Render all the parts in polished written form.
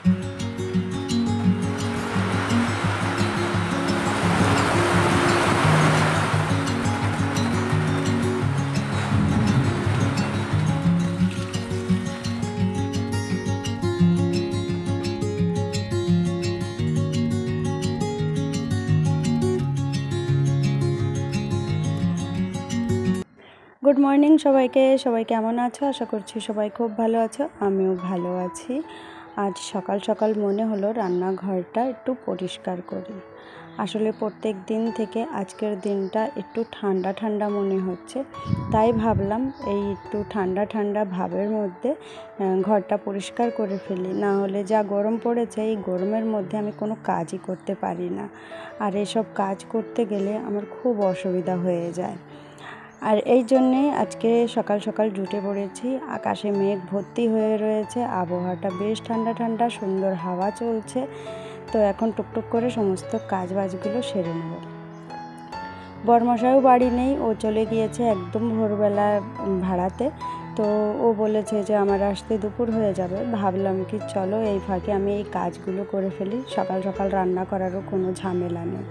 Good morning सबाइके सबाई केमन आछो आशा करछि सबाई खूब भालो आछो आमिओ भालो आछि। आज सकाल सकाल मने हलो रान्नाघरटा एकटू परिष्कार करी। आसले प्रत्येक दिन थेके आजकेर दिनटा एकटू ठंडा ठंडा मने हच्छे, ताई भाबलाम एई एकटू ठंडा ठंडा भावेर मध्य घरटा परिष्कार करे फेली, ना होले जा गरम पड़ेछे एई गरमेर मध्य आमि कोनो काजई करते पारि ना। आर एसब काज करते गेले आमार खूब असुविधा हये जाय। और এই জন্যে আজকে সকাল সকাল জুটে পড়েছি। আকাশে মেঘ ভর্তি হয়ে রয়েছে, আবহাওয়াটা বেশ ঠান্ডা ঠান্ডা, সুন্দর হাওয়া চলছে। তো এখন টুকটুক করে সমস্ত কাজবাজগুলো সেরে নেব। বরমশাইও বাড়ি নেই, ও চলে গিয়েছে একদম ভোরবেলা ভাড়াতে। তো ও বলেছে যে আমার আসতে দুপুর হয়ে যাবে। ভাবলাম কি চলো এই ফাঁকে আমি এই কাজগুলো করে ফেলি, সকাল সকাল রান্না করারও কোনো ঝামেলা নেই।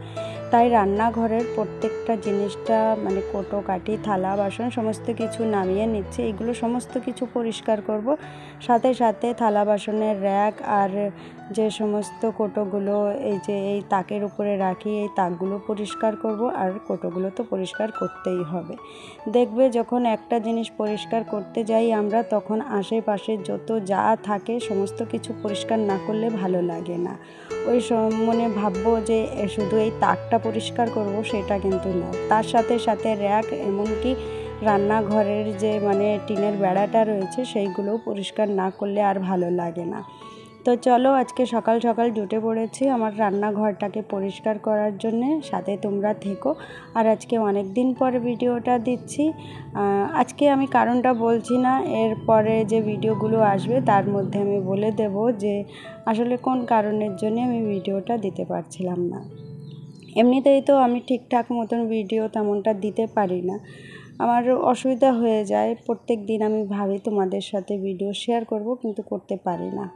তাই রান্নাঘরের প্রত্যেকটা জিনিসটা মানে কোটো কাটি থালা বাসন সমস্ত কিছু নামিয়ে নিচ্ছি। এগুলো সমস্ত কিছু পরিষ্কার করব, সাথে সাথে থালা বাসনের র্যাক আর যে সমস্ত কোটোগুলো এই যে এই তাকের উপরে রাখি এই তাকগুলো পরিষ্কার করব। আর কোটোগুলো তো পরিষ্কার করতেই হবে। দেখবে যখন একটা জিনিস পরিষ্কার করতে যাই আমরা, তখন আশেপাশে যত যা থাকে সমস্ত কিছু পরিষ্কার না করলে ভালো লাগে না। ওই মনে ভাববো যে শুধু এই তাকটা পরিষ্কার করব, সেটা কিন্তু না। তার সাথে সাথে র্যাক, এমনকি রান্নাঘরের যে মানে টিনের বেড়াটা রয়েছে সেইগুলোও পরিষ্কার না করলে আর ভালো লাগে না। তো চলো আজকে সকাল সকাল জুটে পড়েছি আমার রান্নাঘরটাকে পরিষ্কার করার জন্যে, সাথে তোমরা থেকো। আর আজকে অনেক দিন পরে ভিডিওটা দিচ্ছি। আজকে আমি কারণটা বলছি না, এরপরে যে ভিডিওগুলো আসবে তার মধ্যে আমি বলে দেব যে আসলে কোন কারণের জন্য আমি ভিডিওটা দিতে পারছিলাম না। এমনিতেই তো আমি ঠিকঠাক মতন ভিডিও তেমনটা দিতে পারি না, আমার অসুবিধা হয়ে যায়। প্রত্যেক দিন আমি ভাবি তোমাদের সাথে ভিডিও শেয়ার করব, কিন্তু করতে পারি না।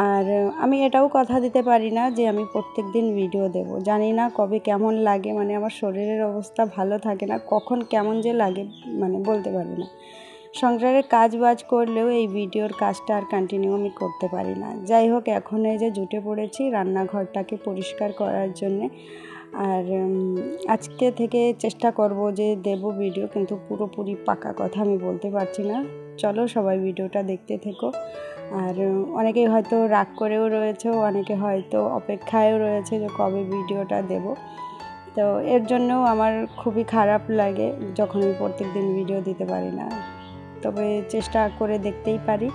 আর আমি এটাও কথা দিতে পারি না যে আমি প্রত্যেক দিন ভিডিও দেব। জানি না কবে কেমন লাগে, মানে আমার শরীরের অবস্থা ভালো থাকে না, কখন কেমন যে লাগে মানে বলতে পারি না। সংসারের কাজ বাজ করলেও এই ভিডিওর কাজটা আর কন্টিনিউ আমি করতে পারি না। যাই হোক, এখন এই যে জুটে পড়েছি রান্নাঘরটাকে পরিষ্কার করার জন্যে। আর আজকে থেকে চেষ্টা করব যে দেব ভিডিও, কিন্তু পুরোপুরি পাকা কথা আমি বলতে পারছি না। চলো সবাই ভিডিওটা দেখতে থেকো। আর অনেকেই হয়তো রাগ করেও রয়েছে, অনেকে হয়তো অপেক্ষায়ও রয়েছে যে কবে ভিডিওটা দেব। তো এর জন্যও আমার খুবই খারাপ লাগে যখন আমি প্রত্যেক দিন ভিডিও দিতে পারি না, তবে চেষ্টা করে দেখতেই পারি।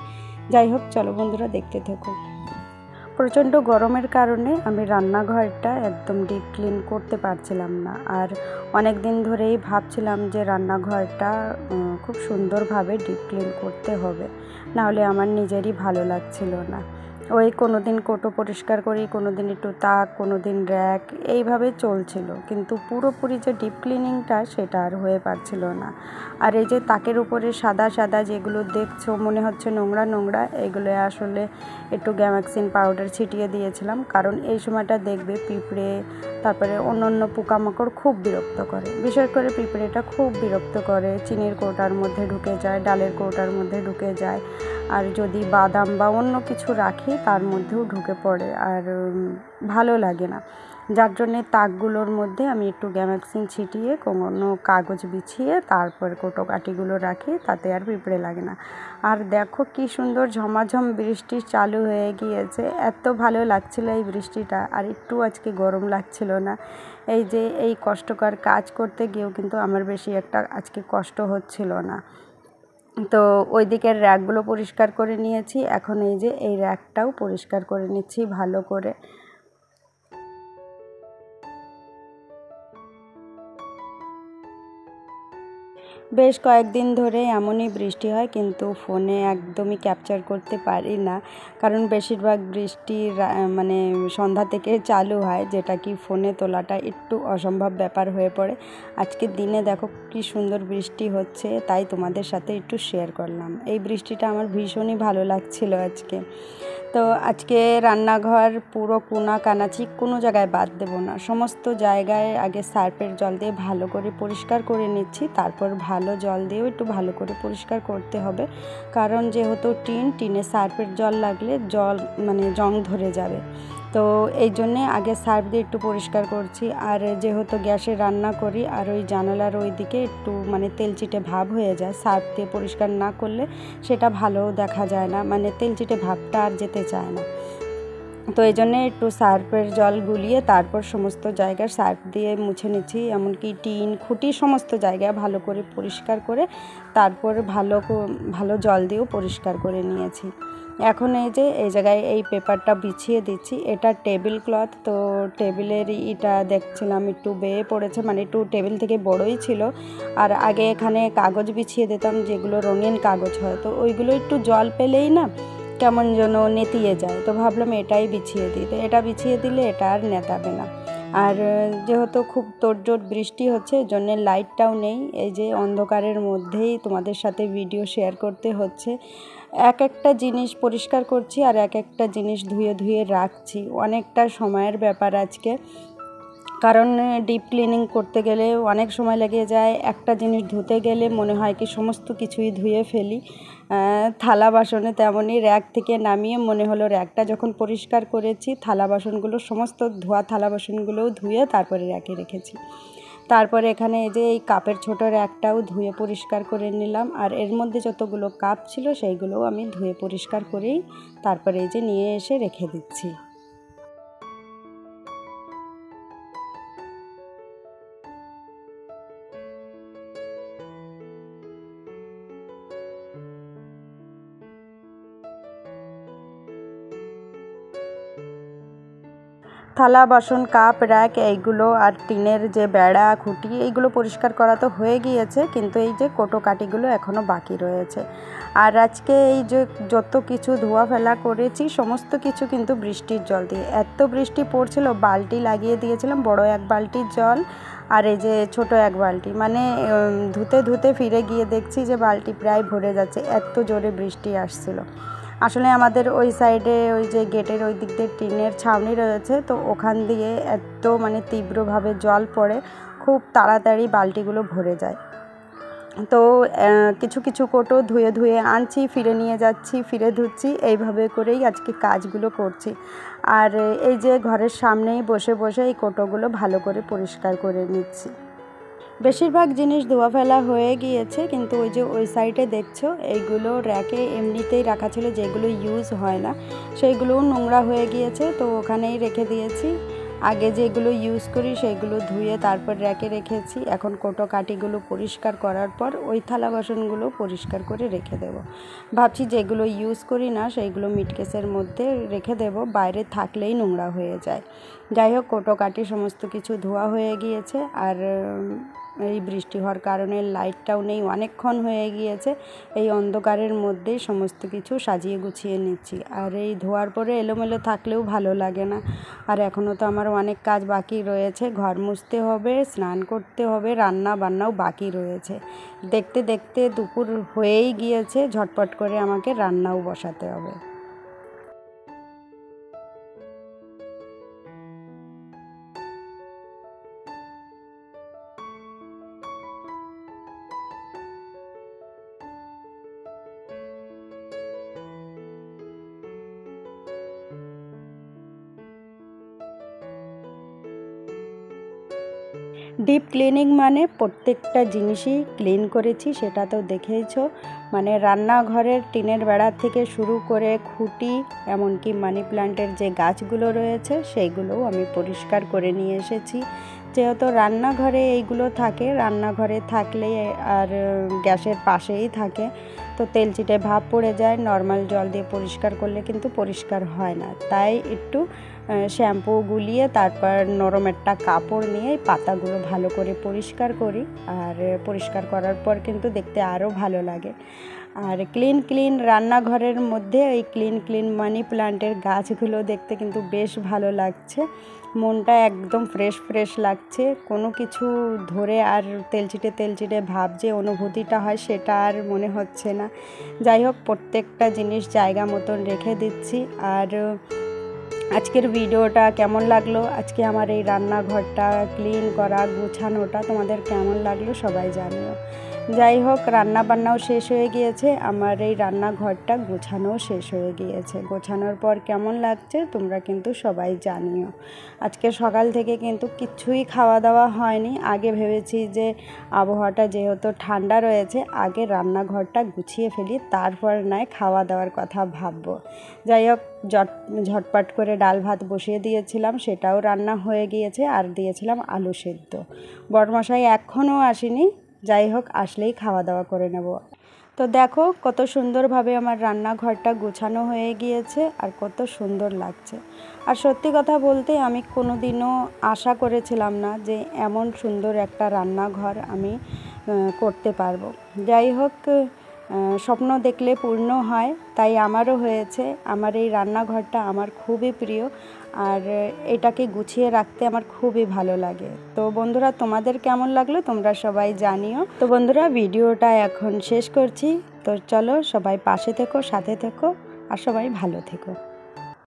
যাই হোক, চলো বন্ধুরা দেখতে থেকো। প্রচণ্ড গরমের কারণে আমি রান্নাঘরটা একদম ডিপ ক্লিন করতে পারছিলাম না। আর অনেক দিন ধরেই ভাবছিলাম যে রান্নাঘরটা খুব সুন্দরভাবে ডিপ ক্লিন করতে হবে, নাহলে আমার নিজেরই ভালো লাগছিল না। ওই কোনো দিন কোটো পরিষ্কার করি, কোনো দিন একটু তাক, কোনো দিন র্যাক, এইভাবে চলছিল। কিন্তু পুরোপুরি যে ডিপ ক্লিনিংটা সেটা আর হয়ে পারছিল না। আর এই যে তাকের উপরে সাদা সাদা যেগুলো দেখছো মনে হচ্ছে নোংরা নোংরা, এগুলো আসলে একটু গ্যামাক্সিন পাউডার ছিটিয়ে দিয়েছিলাম। কারণ এই সময়টা দেখবে পিঁপড়ে, তারপরে অন্য পোকামাকড় খুব বিরক্ত করে। বিশেষ করে পিঁপড়েটা খুব বিরক্ত করে, চিনির কৌটার মধ্যে ঢুকে যায়, ডালের কৌটার মধ্যে ঢুকে যায়। আর যদি বাদাম বা অন্য কিছু রাখি তার মধ্যেও ঢুকে পড়ে, আর ভালো লাগে না। যার জন্যে তাকগুলোর মধ্যে আমি একটু গ্যামাক্সিন ছিটিয়ে কোনো কাগজ বিছিয়ে তারপর কোটো কাঠিগুলো রাখি, তাতে আর পিঁপড়ে লাগে না। আর দেখো কি সুন্দর ঝমাঝম বৃষ্টি চালু হয়ে গিয়েছে, এত ভালো লাগছিল এই বৃষ্টিটা। আর একটু আজকে গরম লাগছিল না। এই যে এই কষ্টকর কাজ করতে গিয়েও কিন্তু আমার বেশি একটা আজকে কষ্ট হচ্ছিল না। তো ওই দিকের র্যাকগুলো পরিষ্কার করে নিয়েছি, এখন এই যে এই র্যাকটাও পরিষ্কার করে নিচ্ছি ভালো করে। বেশ কয়েকদিন ধরে এমনই বৃষ্টি হয়, কিন্তু ফোনে একদমই ক্যাপচার করতে পারি না, কারণ বেশিরভাগ বৃষ্টি মানে সন্ধ্যা থেকে চালু হয়, যেটা কি ফোনে তোলাটা একটু অসম্ভব ব্যাপার হয়ে পড়ে। আজকের দিনে দেখো কি সুন্দর বৃষ্টি হচ্ছে, তাই তোমাদের সাথে একটু শেয়ার করলাম। এই বৃষ্টিটা আমার ভীষণই ভালো লাগছিল আজকে। তো আজকে রান্নাঘর পুরো কোনা কানাচি কোনো জায়গায় বাদ দেবো না, সমস্ত জায়গায় আগে সার্ফের জল দিয়ে ভালো করে পরিষ্কার করে নিচ্ছি, তারপর ভালো জল দিয়েও একটু ভালো করে পরিষ্কার করতে হবে, কারণ যেহেতু টিনে সার্ফের জল লাগলে জল মানে জং ধরে যাবে। তো এই জন্যে আগে সার্ফ দিয়ে একটু পরিষ্কার করছি। আর যেহেতু গ্যাসে রান্না করি আর ওই জানালার ওই দিকে একটু মানে তেলচিটে ভাব হয়ে যায়, সার্ফ দিয়ে পরিষ্কার না করলে সেটা ভালো দেখা যায় না, মানে তেলচিটে ভাবটা আর যেতে চায় না। তো এই জন্যে একটু সার্ফের জল গুলিয়ে তারপর সমস্ত জায়গায় সার্ফ দিয়ে মুছে নিচ্ছি, এমনকি টিন খুঁটি সমস্ত জায়গায় ভালো করে পরিষ্কার করে তারপর ভালো জল দিয়েও পরিষ্কার করে নিয়েছি। এখন এই জায়গায় এই পেপারটা বিছিয়ে দিচ্ছি, এটা টেবিল ক্লথ। তো টেবিলের ইটা দেখছিলাম একটু বেয়ে পড়েছে, মানে একটু টেবিল থেকে বড়ই ছিল। আর আগে এখানে কাগজ বিছিয়ে দিতাম, যেগুলো রঙিন কাগজ হয়, তো ওইগুলো একটু জল পেলেই না কেমন যেন নেতিয়ে যায়, তো ভাবলাম এটাই বিছিয়ে দিই। তো এটা বিছিয়ে দিলে এটা আর নেতাবে না। আর যেহেতু খুব তোড়জোড় বৃষ্টি হচ্ছে, এই জন্যে লাইটটাও নেই, এই যে অন্ধকারের মধ্যেই তোমাদের সাথে ভিডিও শেয়ার করতে হচ্ছে। এক একটা জিনিস পরিষ্কার করছি আর এক একটা জিনিস ধুয়ে রাখছি, অনেকটা সময়ের ব্যাপার আজকে, কারণ ডিপ ক্লিনিং করতে গেলে অনেক সময় লেগে যায়। একটা জিনিস ধুতে গেলে মনে হয় কি সমস্ত কিছুই ধুয়ে ফেলি। থালা বাসনে তেমনই, র্যাক থেকে নামিয়ে মনে হলো র্যাকটা যখন পরিষ্কার করেছি, থালা বাসনগুলো সমস্ত ধোয়া থালা বাসনগুলোও ধুয়ে তারপরে র্যাকে রেখেছি। তারপরে এখানে এই যে এই কাপের ছোটো র্যাকটাও ধুয়ে পরিষ্কার করে নিলাম, আর এর মধ্যে যতগুলো কাপ ছিল সেইগুলোও আমি ধুয়ে পরিষ্কার করেই তারপরে এই যে নিয়ে এসে রেখে দিচ্ছি। থালা বাসন কাপ র্যাক এইগুলো আর টিনের যে বেড়া খুঁটি এইগুলো পরিষ্কার করা তো হয়ে গিয়েছে, কিন্তু এই যে কোটো কাটিগুলো এখনও বাকি রয়েছে। আর আজকে এই যে যত কিছু ধোয়া ফেলা করেছি সমস্ত কিছু কিন্তু বৃষ্টির জল দিয়ে, এত বৃষ্টি পড়ছিল বালতি লাগিয়ে দিয়েছিলাম, বড় এক বালতি জল আর এই যে ছোট এক বালতি, মানে ধুতে ফিরে গিয়ে দেখছি যে বালতি প্রায় ভরে যাচ্ছে, এত জোরে বৃষ্টি আসছিল। আসলে আমাদের ওই সাইডে ওই যে গেটের ওই দিক দিয়ে টিনের ছাউনি রয়েছে, তো ওখান দিয়ে এত মানে তীব্রভাবে জল পড়ে, খুব তাড়াতাড়ি বালতিগুলো ভরে যায়। তো কিছু কোটো ধুয়ে আনছি, ফিরে নিয়ে যাচ্ছি, ফিরে ধুচ্ছি, এইভাবে করেই আজকে কাজগুলো করছি। আর এই যে ঘরের সামনেই বসে এই কোটোগুলো ভালো করে পরিষ্কার করে নিচ্ছি। বেশিরভাগ জিনিস ধোয়া ফেলা হয়ে গিয়েছে, কিন্তু ওই যে ওই সাইডে দেখছো এইগুলো র্যাকে এমনিতেই রাখা ছিল, যেগুলো ইউজ হয় না সেইগুলোও নোংরা হয়ে গিয়েছে, তো ওখানেই রেখে দিয়েছি। আগে যেগুলো ইউজ করি সেইগুলো ধুয়ে তারপর র্যাকে রেখেছি, এখন কোটো কাটিগুলো পরিষ্কার করার পর ওই থালা বাসনগুলো পরিষ্কার করে রেখে দেব। ভাবছি যেগুলো ইউজ করি না সেইগুলো মিটকেসের মধ্যে রেখে দেব, বাইরে থাকলেই নোংরা হয়ে যায়। যাই হোক, কোটো কাটি সমস্ত কিছু ধোয়া হয়ে গিয়েছে। আর এই বৃষ্টি হওয়ার কারণে লাইটটাও নেই, অনেকক্ষণ হয়ে গিয়েছে, এই অন্ধকারের মধ্যেই সমস্ত কিছু সাজিয়ে গুছিয়ে নিচ্ছি। আর এই ধোয়ার পরে এলোমেলো থাকলেও ভালো লাগে না। আর এখনও তো আমার অনেক কাজ বাকি রয়েছে, ঘর মুছতে হবে, স্নান করতে হবে, রান্না বান্নাও বাকি রয়েছে। দেখতে দুপুর হয়েই গিয়েছে, ঝটপট করে আমাকে রান্নাও বসাতে হবে। ডিপ ক্লিনিং মানে প্রত্যেকটা জিনিসই ক্লিন করেছি, সেটা তো দেখেইছো। মানে রান্নাঘরের টিনের বেড়া থেকে শুরু করে খুঁটি, এমনকি মানি প্ল্যান্টের যে গাছগুলো রয়েছে সেইগুলোও আমি পরিষ্কার করে নিয়ে এসেছি। যেহেতু রান্নাঘরে এইগুলো থাকে, রান্নাঘরে থাকলে আর গ্যাসের পাশেই থাকে, তো তেল চিটে ভাব পড়ে যায়। নর্মাল জল দিয়ে পরিষ্কার করলে কিন্তু পরিষ্কার হয় না, তাই একটু শ্যাম্পু গুলিয়ে তারপর নরম একটা কাপড় নিয়ে পাতাগুলো ভালো করে পরিষ্কার করি। আর পরিষ্কার করার পর কিন্তু দেখতে আরও ভালো লাগে। আর ক্লিন রান্নাঘরের মধ্যে এই ক্লিন মানি প্ল্যান্টের গাছগুলো দেখতে কিন্তু বেশ ভালো লাগছে। মনটা একদম ফ্রেশ লাগছে। কোনো কিছু ধরে আর তেলচিটে ভাব যে অনুভূতিটা হয় সেটা আর মনে হচ্ছে না। যাই হোক, প্রত্যেকটা জিনিস জায়গা মতন রেখে দিচ্ছি। আর আজকের ভিডিওটা কেমন লাগলো, আজকে আমার এই রান্নাঘরটা ক্লিন করা গুছানোটা তোমাদের কেমন লাগলো সবাই জানিও। যাই হোক, রান্না বান্নাও শেষ হয়ে গিয়েছে, আমার এই রান্নাঘরটা গোছানোও শেষ হয়ে গিয়েছে। গোছানোর পর কেমন লাগছে তোমরা কিন্তু সবাই জানিও। আজকে সকাল থেকে কিন্তু কিছুই খাওয়া দাওয়া হয়নি। আগে ভেবেছি যে আবহাওয়াটা যেহেতু ঠান্ডা রয়েছে, আগে রান্নাঘরটা গুছিয়ে ফেলি, তারপর নয় খাওয়া দাওয়ার কথা ভাববো। যাই হোক, ঝটপট করে ডাল ভাত বসিয়ে দিয়েছিলাম, সেটাও রান্না হয়ে গিয়েছে। আর দিয়েছিলাম আলু সেদ্ধ। বড়মশাই এখনও আসেনি, যাই হোক আসলেই খাওয়া দাওয়া করে নেব। তো দেখো কত সুন্দরভাবে আমার রান্নাঘরটা গোছানো হয়ে গিয়েছে আর কত সুন্দর লাগছে। আর সত্যি কথা বলতে আমি কোনো দিনও আশা করেছিলাম না যে এমন সুন্দর একটা রান্নাঘর আমি করতে পারবো। যাই হোক, স্বপ্ন দেখলে পূর্ণ হয়, তাই আমারও হয়েছে। আমার এই রান্নাঘরটা আমার খুবই প্রিয়, আর এটাকে গুছিয়ে রাখতে আমার খুবই ভালো লাগে। তো বন্ধুরা, তোমাদের কেমন লাগলো তোমরা সবাই জানিও। তো বন্ধুরা, ভিডিওটা এখন শেষ করছি। তো চলো, সবাই পাশে থেকো, সাথে থেকো, আর সবাই ভালো থেকো।